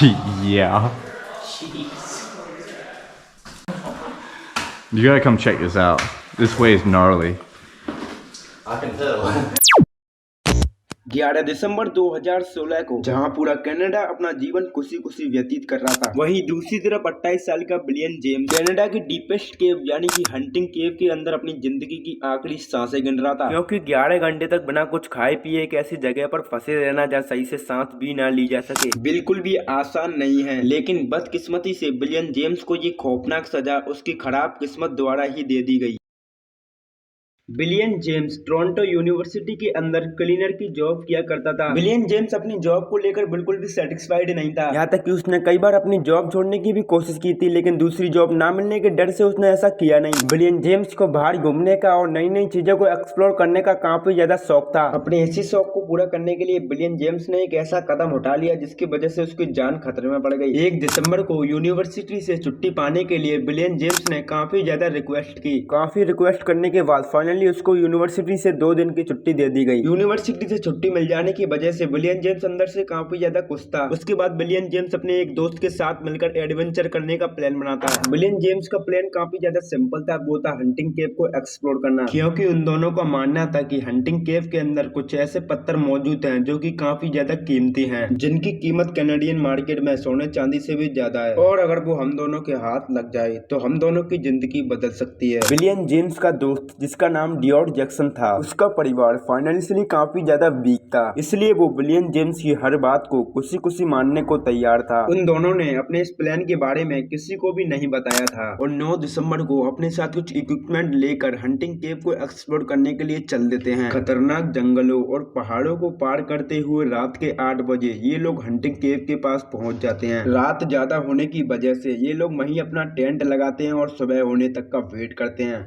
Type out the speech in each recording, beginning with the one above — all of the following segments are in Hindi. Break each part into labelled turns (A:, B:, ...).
A: Yeah.
B: Jeez.
A: You gotta come check this out. This way is gnarly.
B: I can tell.
C: 11 दिसंबर 2016 को जहां पूरा कनाडा अपना जीवन खुशी खुशी व्यतीत कर रहा था, वहीं दूसरी तरफ 28 साल का बिलियन जेम्स कनाडा की डीपेस्ट केव यानी कि हंटिंग केव के अंदर अपनी जिंदगी की आखिरी सांसें गिन रहा था, क्योंकि 11 घंटे तक बिना कुछ खाए पिए एक ऐसी जगह पर फंसे रहना जहाँ सही से सांस भी ना ली जा सके बिल्कुल भी आसान नहीं है। लेकिन बदकिस्मती से बिलियन जेम्स को ये खौफनाक सजा उसकी खराब किस्मत द्वारा ही दे दी गई। बिलियन जेम्स टोरंटो यूनिवर्सिटी के अंदर क्लीनर की जॉब किया करता था। बिलियन जेम्स अपनी जॉब को लेकर बिल्कुल भी सेटिस्फाइड नहीं था, यहाँ तक कि उसने कई बार अपनी जॉब छोड़ने की भी कोशिश की थी, लेकिन दूसरी जॉब ना मिलने के डर से उसने ऐसा किया नहीं। बिलियन जेम्स को बाहर घूमने का और नई नई चीजों को एक्सप्लोर करने का काफी ज्यादा शौक था। अपने इसी शौक को पूरा करने के लिए बिलियन जेम्स ने एक ऐसा कदम उठा लिया जिसकी वजह से उसकी जान खतरे में पड़ गई। 1 दिसंबर को यूनिवर्सिटी से छुट्टी पाने के लिए बिलियन जेम्स ने काफी ज्यादा रिक्वेस्ट की। काफी रिक्वेस्ट करने के बाद फाइनली उसको यूनिवर्सिटी से 2 दिन की छुट्टी दे दी गई। यूनिवर्सिटी से छुट्टी मिल जाने की वजह से बिलियन जेम्स अंदर से काफी ज्यादा खुश था। उसके बाद बिलियन जेम्स अपने एक दोस्त के साथ मिलकर एडवेंचर करने का प्लान बनाता है। बिलियन जेम्स का प्लान काफी ज्यादा सिंपल था, वो था हंटिंग केव को एक्सप्लोर करना, क्योंकि उन दोनों का मानना था कि हंटिंग केव के अंदर कुछ ऐसे पत्थर मौजूद हैं जो कि काफी ज्यादा कीमती हैं, जिनकी कीमत कैनेडियन मार्केट में सोने चांदी से भी ज्यादा है, और अगर वो हम दोनों के हाथ लग जाए तो हम दोनों की जिंदगी बदल सकती है। बिलियन जेम्स का दोस्त जिसका नाम डियोड जैक्सन था, उसका परिवार फाइनेंशियली काफी ज्यादा वीक था, इसलिए वो बिलियन जेम्स की हर बात को खुशी खुशी मानने को तैयार था। उन दोनों ने अपने इस प्लान के बारे में किसी को भी नहीं बताया था और 9 दिसंबर को अपने साथ कुछ इक्विपमेंट लेकर हंटिंग केव को एक्सप्लोर करने के लिए चल देते हैं। खतरनाक जंगलों और पहाड़ों को पार करते हुए रात के 8 बजे ये लोग हंटिंग केव के पास पहुंच जाते हैं। रात ज्यादा होने की वजह से ये लोग वहीं अपना टेंट लगाते हैं और सुबह होने तक का वेट करते हैं।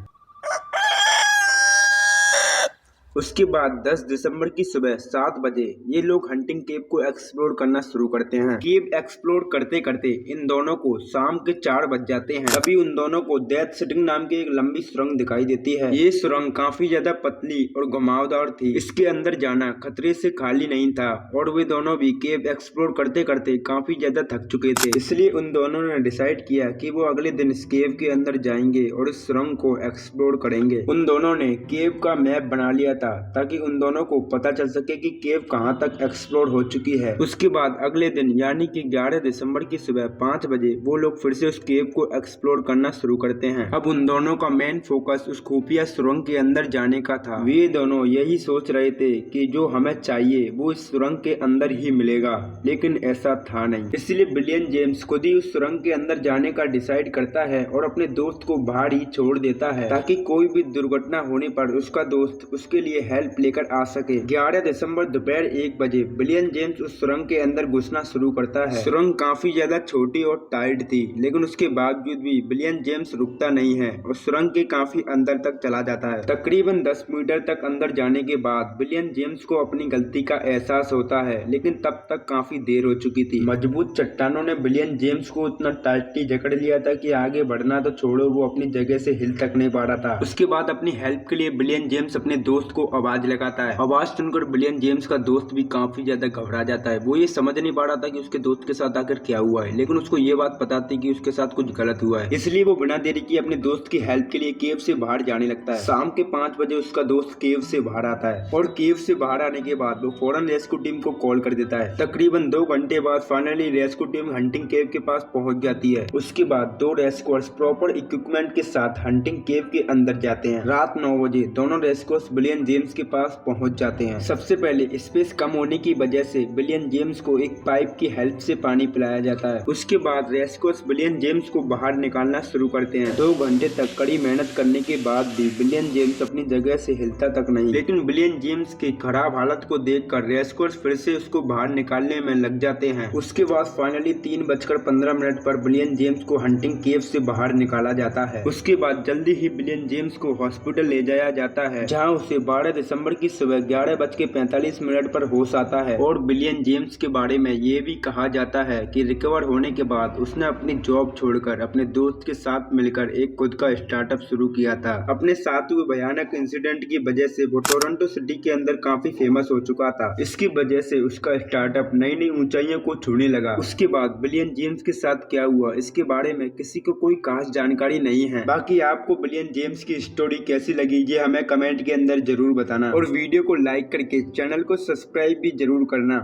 C: उसके बाद 10 दिसंबर की सुबह 7 बजे ये लोग हंटिंग केव को एक्सप्लोर करना शुरू करते हैं। केव एक्सप्लोर करते करते इन दोनों को शाम के 4 बज जाते हैं। तभी उन दोनों को डेथ सिटिंग नाम की एक लंबी सुरंग दिखाई देती है। ये सुरंग काफी ज्यादा पतली और घुमावदार थी, इसके अंदर जाना खतरे से खाली नहीं था और वे दोनों भी केव एक्सप्लोर करते करते काफी ज्यादा थक चुके थे, इसलिए उन दोनों ने डिसाइड किया कि वो अगले दिन इस केव के अंदर जाएंगे और इस सुरंग को एक्सप्लोर करेंगे। उन दोनों ने केव का मैप बना लिया था ताकि उन दोनों को पता चल सके कि केव कहां तक एक्सप्लोर हो चुकी है। उसके बाद अगले दिन यानी कि 11 दिसंबर की सुबह 5 बजे वो लोग फिर से उस केव को एक्सप्लोर करना शुरू करते हैं। अब उन दोनों का मेन फोकस उस खुफिया सुरंग के अंदर जाने का था। वे दोनों यही सोच रहे थे कि जो हमें चाहिए वो इस सुरंग के अंदर ही मिलेगा, लेकिन ऐसा था नहीं। इसलिए बिलियन जेम्स खुद ही उस सुरंग के अंदर जाने का डिसाइड करता है और अपने दोस्त को बाहर ही छोड़ देता है ताकि कोई भी दुर्घटना होने पर उसका दोस्त उसके लिए हेल्प लेकर आ सके। 11 दिसंबर दोपहर 1 बजे बिलियन जेम्स उस सुरंग के अंदर घुसना शुरू करता है। सुरंग काफी ज्यादा छोटी और टाइट थी, लेकिन उसके बावजूद भी बिलियन जेम्स रुकता नहीं है और सुरंग के काफी अंदर तक चला जाता है। तकरीबन 10 मीटर तक अंदर जाने के बाद बिलियन जेम्स को अपनी गलती का एहसास होता है, लेकिन तब तक काफी देर हो चुकी थी। मजबूत चट्टानों ने बिलियन जेम्स को उतना टाइटली जकड़ लिया था कि आगे बढ़ना तो छोड़ो, वो अपनी जगह से हिल तक नहीं पा रहा था। उसके बाद अपनी हेल्प के लिए बिलियन जेम्स अपने दोस्त को आवाज लगाता है। आवाज सुनकर बिलियन जेम्स का दोस्त भी काफी ज्यादा घबरा जाता है। वो ये समझ नहीं पा रहा था कि उसके दोस्त के साथ आकर क्या हुआ है, लेकिन उसको ये बात पता थी कि उसके साथ कुछ गलत हुआ है, इसलिए वो बिना देरी किए अपने दोस्त की हेल्प के लिए केव से बाहर जाने लगता है। शाम के 5 बजे उसका दोस्त केव से बाहर आता है और केव से बाहर आने के बाद वो फौरन रेस्क्यू टीम को कॉल कर देता है। तकरीबन 2 घंटे बाद फाइनली रेस्क्यू टीम हंटिंग केव के पास पहुंच जाती है। उसके बाद 2 रेस्क्यूअर्स प्रॉपर इक्विपमेंट के साथ हंटिंग केव के अंदर जाते हैं। रात 9 बजे दोनों रेस्क्यूअर्स बिलियन जेम्स के पास पहुंच जाते हैं। सबसे पहले स्पेस कम होने की वजह से बिलियन जेम्स को एक पाइप की हेल्प से पानी पिलाया जाता है। उसके बाद रेस्क्यूअर्स बिलियन जेम्स को बाहर निकालना शुरू करते हैं। 2 घंटे तक कड़ी मेहनत करने के बाद भी बिलियन जेम्स अपनी जगह से हिलता तक नहीं, लेकिन बिलियन जेम्स की खराब हालत को देखकर रेस्क्यूअर्स फिर से उसको बाहर निकालने में लग जाते हैं। उसके बाद फाइनली 3:15 पर बिलियन जेम्स को हंटिंग केव से बाहर निकाला जाता है। उसके बाद जल्दी ही बिलियन जेम्स को हॉस्पिटल ले जाया जाता है, जहाँ उसे बाढ़ 12 दिसंबर की सुबह 11:45 पर होश आता है और विलियम जेम्स के बारे में ये भी कहा जाता है कि रिकवर होने के बाद उसने अपनी जॉब छोड़कर अपने दोस्त के साथ मिलकर एक खुद का स्टार्टअप शुरू किया था। अपने साथ हुए भयानक इंसिडेंट की वजह से वो टोरंटो सिटी के अंदर काफी फेमस हो चुका था। इसकी वजह से उसका स्टार्टअप नई नई ऊंचाइयों को छूने लगा। उसके बाद विलियम जेम्स के साथ क्या हुआ इसके बारे में किसी को कोई खास जानकारी नहीं है। बाकी आपको विलियम जेम्स की स्टोरी कैसी लगी ये हमें कमेंट के अंदर जरूर बताना और वीडियो को लाइक करके चैनल को सब्सक्राइब भी जरूर करना।